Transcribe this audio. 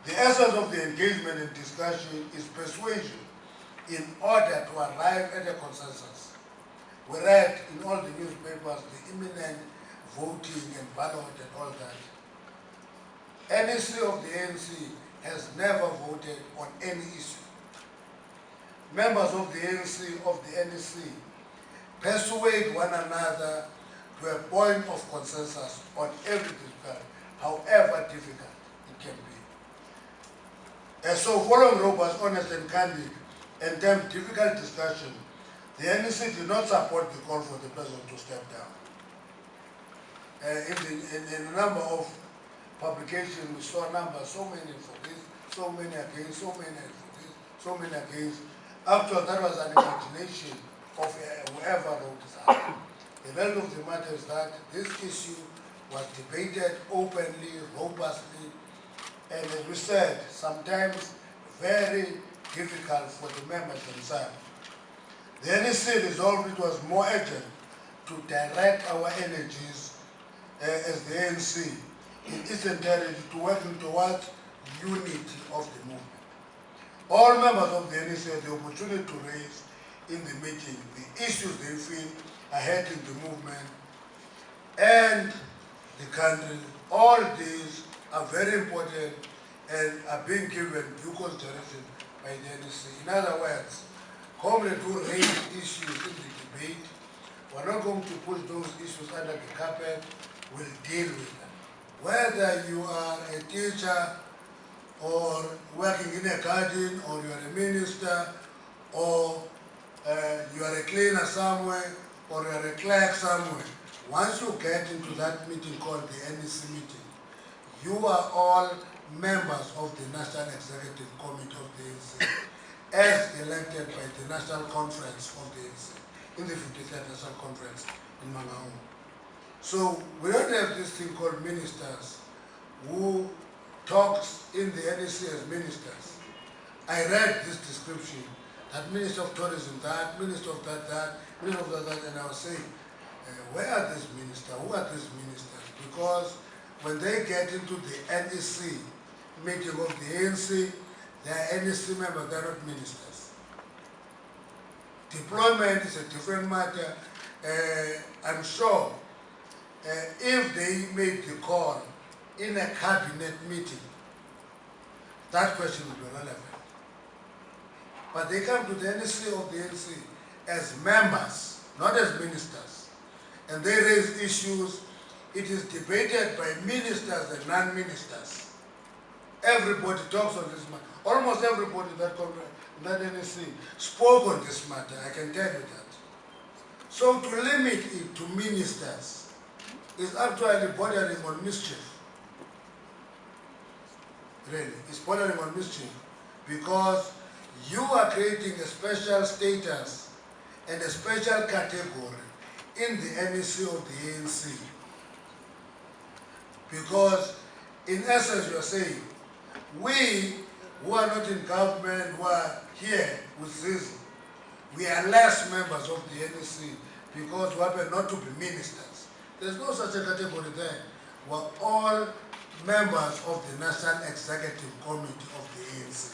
The essence of the engagement and discussion is persuasion in order to arrive at a consensus. We read in all the newspapers the imminent voting and ballot and all that. NEC of the ANC has never voted on any issue. Members of the ANC of the NEC persuade one another to a point of consensus on every discussion, however difficult it can be. And so following robust, honest and candid and damn difficult discussion, the NEC did not support the call for the president to step down. In a number of publications, we saw numbers, so many for this, so many against, so many for this, so many against. After that was an imagination of whoever wrote this out. The reality of the matter is that this issue was debated openly, robustly, and as we said, sometimes very difficult for the members themselves. The NEC resolved it was more urgent to direct our energies as the ANC in its entirety to working towards unity of the movement. All members of the NEC had the opportunity to raise in the meeting the issues they feel are hurting the movement and the country. All these are very important and are being given due consideration by the NEC. In other words, comrades who raise issues in the debate, we're not going to push those issues under the carpet, we'll deal with them. Whether you are a teacher or working in a garden, or you are a minister, or you are a cleaner somewhere, or you are a clerk somewhere, once you get into that meeting called the NEC meeting, you are all members of the National Executive Committee of the ANC, as elected by the National Conference of the ANC, in the 53rd National Conference in Mangaung. So we don't have this thing called ministers who talks in the NEC as ministers. I read this description, that Minister of Tourism, that, Minister of that, Minister of that, and I was saying, where are these ministers? Who are these ministers? Because when they get into the NEC meeting of the ANC, they are NEC members, they are not ministers. Deployment is a different matter. I'm sure if they made the call in a cabinet meeting, that question would be relevant. But they come to the NEC of the ANC as members, not as ministers. And they raise issues. It is debated by ministers and non-ministers. Everybody talks on this matter. Almost everybody that NEC spoke on this matter, I can tell you that. So to limit it to ministers is actually bordering on mischief. Really, it's bordering on mischief, because you are creating a special status and a special category in the NEC of the ANC. Because in essence you are saying, we who are not in government, who are here with this, we are less members of the NEC because we happen not to be ministers. There's no such a category there. We're all members of the National Executive Committee of the ANC.